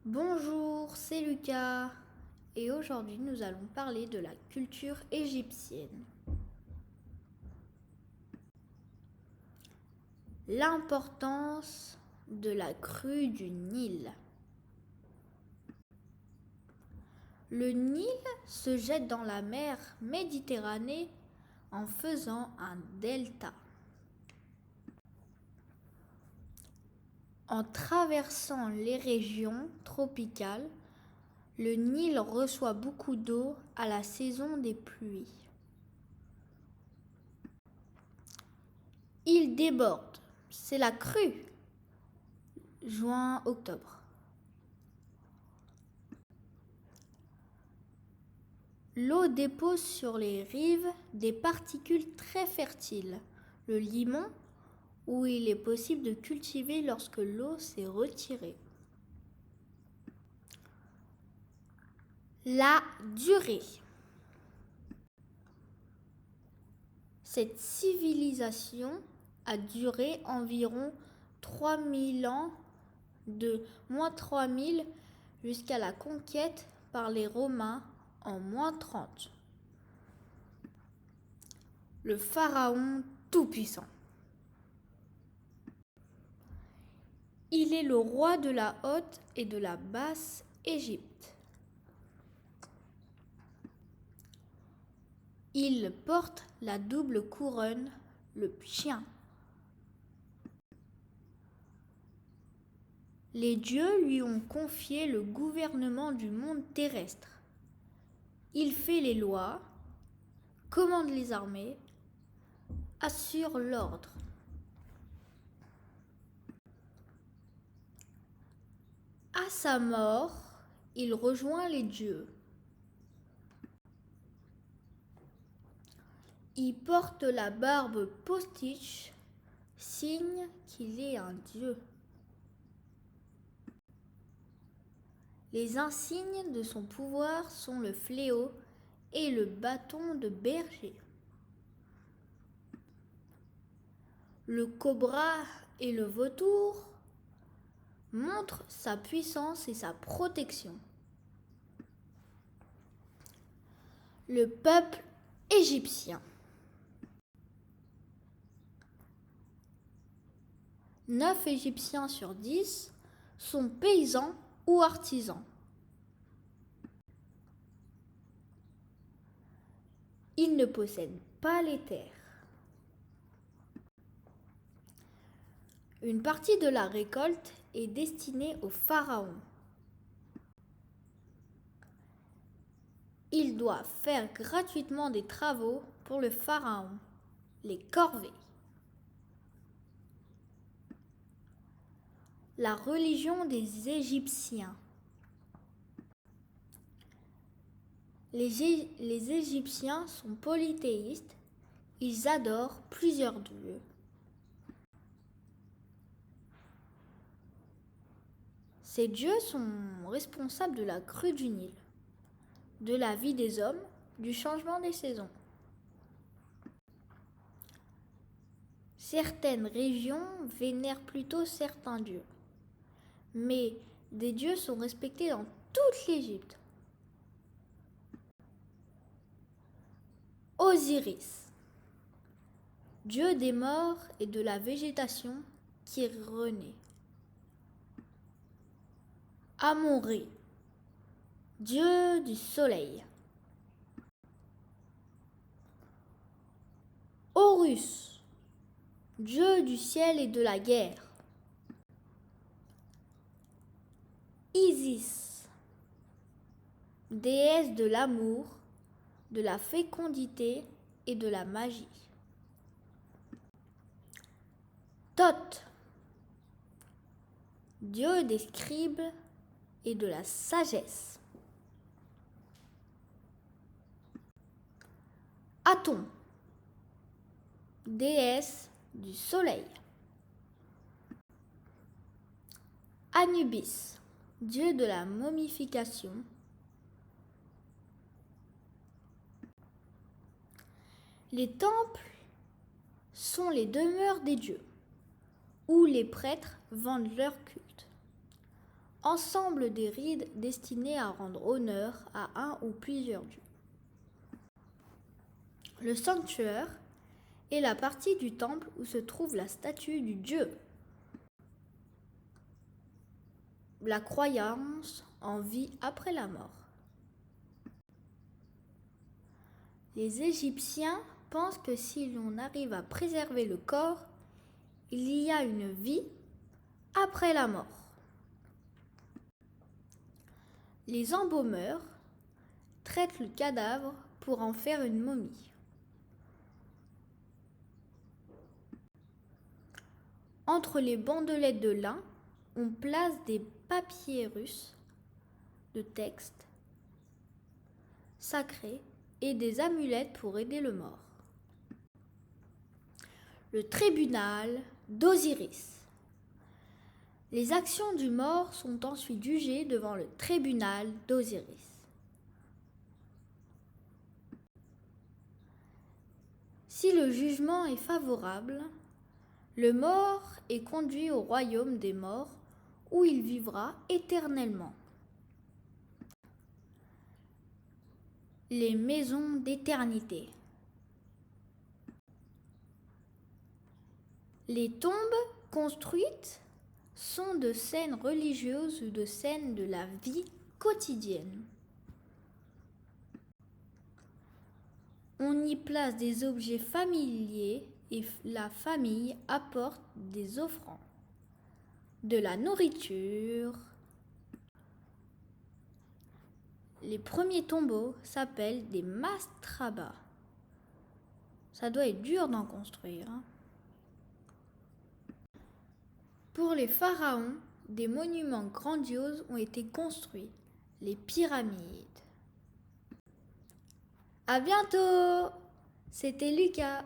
Bonjour, c'est Lucas et aujourd'hui nous allons parler de la culture égyptienne. L'importance de la crue du Nil. Le Nil se jette dans la mer Méditerranée en faisant un delta. En traversant les régions tropicales, le Nil reçoit beaucoup d'eau à la saison des pluies. Il déborde, c'est la crue, juin-octobre. L'eau dépose sur les rives des particules très fertiles, le limon, où il est possible de cultiver lorsque l'eau s'est retirée. La durée. Cette civilisation a duré environ 3000 ans, de -3000 jusqu'à la conquête par les Romains en -30. Le pharaon tout-puissant. Il est le roi de la Haute et de la Basse Égypte. Il porte la double couronne, le chien. Les dieux lui ont confié le gouvernement du monde terrestre. Il fait les lois, commande les armées, assure l'ordre. À sa mort, il rejoint les dieux. Il porte la barbe postiche, signe qu'il est un dieu. Les insignes de son pouvoir sont le fléau et le bâton de berger. Le cobra et le vautour montrent sa puissance et sa protection. Le peuple égyptien. 9 Égyptiens sur 10 sont paysans ou artisans. Ils ne possèdent pas les terres. Une partie de la récolte est destinée au pharaon. Il doit faire gratuitement des travaux pour le pharaon, les corvées. La religion des Égyptiens. Les Égyptiens sont polythéistes, ils adorent plusieurs dieux. Ces dieux sont responsables de la crue du Nil, de la vie des hommes, du changement des saisons. Certaines régions vénèrent plutôt certains dieux, mais des dieux sont respectés dans toute l'Égypte. Osiris, dieu des morts et de la végétation qui renaît. Amon-Ré, dieu du soleil. Horus, dieu du ciel et de la guerre. Isis, déesse de l'amour, de la fécondité et de la magie. Thoth, dieu des scribes et de la sagesse. Aton, déesse du soleil. Anubis, dieu de la momification. Les temples sont les demeures des dieux, où les prêtres vendent leur culte. ensemble des rides destinées à rendre honneur à un ou plusieurs dieux. Le sanctuaire est la partie du temple où se trouve la statue du dieu. La croyance en vie après la mort. Les Égyptiens pensent que si l'on arrive à préserver le corps, il y a une vie après la mort. Les embaumeurs traitent le cadavre pour en faire une momie. Entre les bandelettes de lin, on place des papyrus de textes sacrés et des amulettes pour aider le mort. Le tribunal d'Osiris. Les actions du mort sont ensuite jugées devant le tribunal d'Osiris. Si le jugement est favorable, le mort est conduit au royaume des morts où il vivra éternellement. Les maisons d'éternité. Les tombes construites sont de scènes religieuses ou de scènes de la vie quotidienne. On y place des objets familiers et la famille apporte des offrandes, de la nourriture. Les premiers tombeaux s'appellent des mastabas. Ça doit être dur d'en construire. Pour les pharaons, des monuments grandioses ont été construits, les pyramides. À bientôt! C'était Lucas.